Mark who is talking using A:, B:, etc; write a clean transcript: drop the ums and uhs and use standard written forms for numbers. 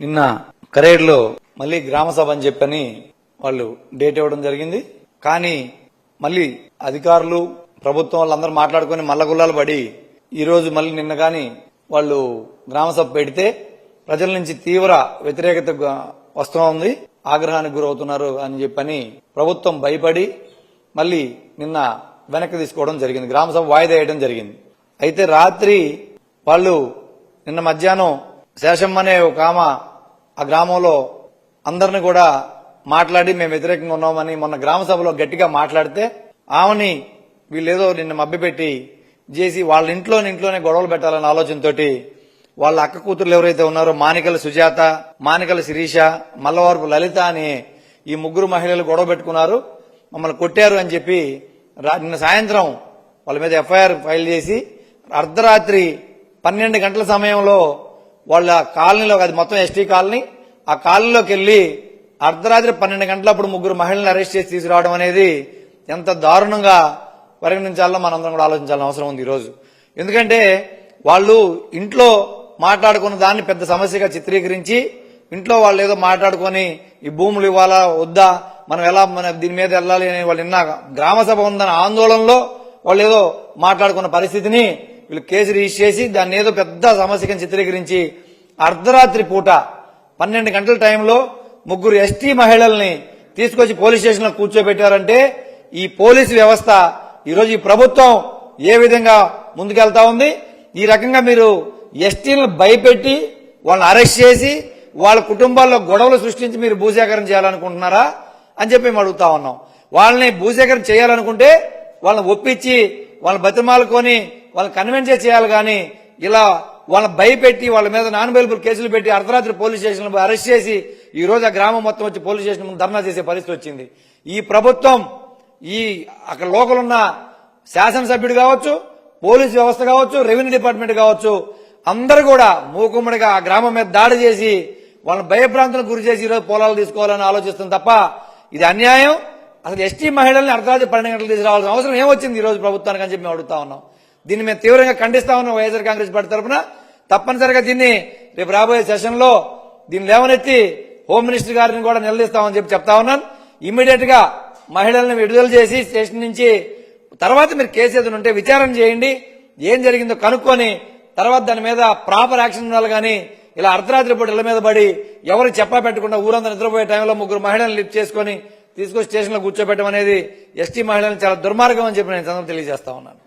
A: నిన్న కరేడ్లో మళ్లీ గ్రామ సభ అని చెప్పని వాళ్ళు డేట్ ఇవ్వడం జరిగింది. కానీ మళ్లీ అధికారులు ప్రభుత్వం వాళ్ళందరూ మాట్లాడుకుని మల్లగుల్లాలు పడి ఈ రోజు మళ్లీ నిన్న గాని వాళ్ళు గ్రామ సభ పెడితే ప్రజల నుంచి తీవ్ర వ్యతిరేకత వస్తూ ఉంది, ఆగ్రహానికి గురవుతున్నారు అని చెప్పని ప్రభుత్వం భయపడి మళ్లీ నిన్న వెనక్కి తీసుకోవడం జరిగింది. గ్రామ సభ వాయిదా వేయడం జరిగింది. అయితే రాత్రి వాళ్ళు నిన్న మధ్యాహ్నం శేషమ్మ అనే ఒక ఆమె ఆ గ్రామంలో అందరిని కూడా మాట్లాడి మేము వ్యతిరేకంగా ఉన్నామని మొన్న గ్రామ సభలో గట్టిగా మాట్లాడితే ఆమెని వీళ్ళేదో నిన్న మభ్యపెట్టి చేసి వాళ్ళ ఇంట్లోనే గొడవలు పెట్టాలనే ఆలోచనతోటి వాళ్ళ అక్క కూతుర్లు ఎవరైతే ఉన్నారో మానికల సుజాత, మానికల శిరీష, మల్లవరపు లలిత అని ఈ ముగ్గురు మహిళలు గొడవ పెట్టుకున్నారు, మమ్మల్ని కొట్టారు అని చెప్పి నిన్న సాయంత్రం వాళ్ళ మీద ఎఫ్ఐఆర్ ఫైల్ చేసి అర్ధరాత్రి 12 గంటల సమయంలో వాళ్ళ కాలనీలో, అది మొత్తం ఎస్టీ కాలనీ, ఆ కాలనీలోకి వెళ్లి అర్ధరాత్రి 12 గంటలప్పుడు ముగ్గురు మహిళలను అరెస్ట్ చేసి తీసుకురావడం అనేది ఎంత దారుణంగా పరిగణించాలో మనందరం కూడా ఆలోచించాల్సిన అవసరం ఉంది ఈరోజు. ఎందుకంటే వాళ్ళు ఇంట్లో మాట్లాడుకున్న దాన్ని పెద్ద సమస్యగా చిత్రీకరించి ఇంట్లో వాళ్ళు ఏదో మాట్లాడుకుని ఈ భూములు ఇవ్వాలా వద్దా, మనం ఎలా దీని మీద వెళ్ళాలి అని వాళ్ళు నిన్న గ్రామ సభ ఉందన్న ఆందోళనలో వాళ్ళు ఏదో మాట్లాడుకున్న పరిస్థితిని వీళ్ళు కేసు రిజిస్టర్ చేసి దాన్ని ఏదో పెద్ద సమస్యగా చిత్రీకరించి అర్ధరాత్రి పూట 12 గంటల టైంలో ముగ్గురు ఎస్టీ మహిళల్ని తీసుకొచ్చి పోలీస్ స్టేషన్ లో కూర్చోబెట్టారంటే ఈ పోలీసు వ్యవస్థ ఈరోజు ఈ ప్రభుత్వం ఏ విధంగా ముందుకెళ్తా ఉంది. ఈ రకంగా మీరు ఎస్టీలను భయపెట్టి వాళ్ళని అరెస్ట్ చేసి వాళ్ళ కుటుంబాల్లో గొడవలు సృష్టించి మీరు భూసేకరణ చేయాలనుకుంటున్నారా అని చెప్పి మేము అడుగుతా ఉన్నాం. వాళ్ళని భూసేకరణ చేయాలనుకుంటే వాళ్ళని ఒప్పించి వాళ్ళని బతిమాలుకొని వాళ్ళని కన్విన్స్ చేయాలి, కానీ ఇలా వాళ్ళని భయపెట్టి వాళ్ళ మీద నాన్ బెయిలబుల్ కేసులు పెట్టి అర్ధరాత్రి పోలీస్ స్టేషన్ అరెస్ట్ చేసి ఈ రోజు ఆ గ్రామం మొత్తం వచ్చి పోలీస్ స్టేషన్ ముందు ధర్నా చేసే పరిస్థితి వచ్చింది. ఈ ప్రభుత్వం ఈ అక్కడ లోకల్ ఉన్న శాసనసభ్యుడు కావచ్చు, పోలీసు వ్యవస్థ కావచ్చు, రెవెన్యూ డిపార్ట్మెంట్ కావచ్చు, అందరూ కూడా మూకుమ్మడిగా ఆ గ్రామం మీద దాడి చేసి వాళ్ళని భయభ్రాంతులకు గురి చేసి ఈరోజు పొలాలు తీసుకోవాలని ఆలోచిస్తుంది తప్ప ఇది అన్యాయం. అసలు ఎస్టీ మహిళల్ని అర్ధరాత్రి 12 గంటలు తీసుకురావాల్సిన అవసరం ఏమొచ్చింది ఈ రోజు ప్రభుత్వానికి అని చెప్పి మేము అడుగుతా ఉన్నాం. దీన్ని మేము తీవ్రంగా ఖండిస్తా ఉన్నాం. వైఎస్ఆర్ కాంగ్రెస్ పార్టీ తరఫున తప్పనిసరిగా దీన్ని రేపు రాబోయే సెషన్ లో దీన్ని లేవనెత్తి హోమ్ మినిస్టర్ గారిని కూడా నిలదీస్తామని చెప్పి చెప్తా ఉన్నాను. ఇమ్మీడియట్ గా మహిళల్ని విడుదల చేసి స్టేషన్ నుంచి తర్వాత మీరు కేసు ఏదైనా ఉంటే విచారణ చేయండి, ఏం జరిగిందో కనుక్కొని తర్వాత దాని మీద ప్రాపర్ యాక్షన్ ఉండాలి. కానీ ఇలా అర్ధరాత్రి పూట ఇళ్ల మీద పడి ఎవరు చెప్పా పెట్టకుండా ఊరంతా నిద్రపోయే టైంలో ముగ్గురు మహిళలను లిఫ్ట్ చేసుకుని తీసుకొచ్చి స్టేషన్ లో కూర్చోబెట్టడం అనేది ఎస్టీ మహిళలను చాలా దుర్మార్గం అని చెప్పి నేను తెలియజేస్తా ఉన్నాను.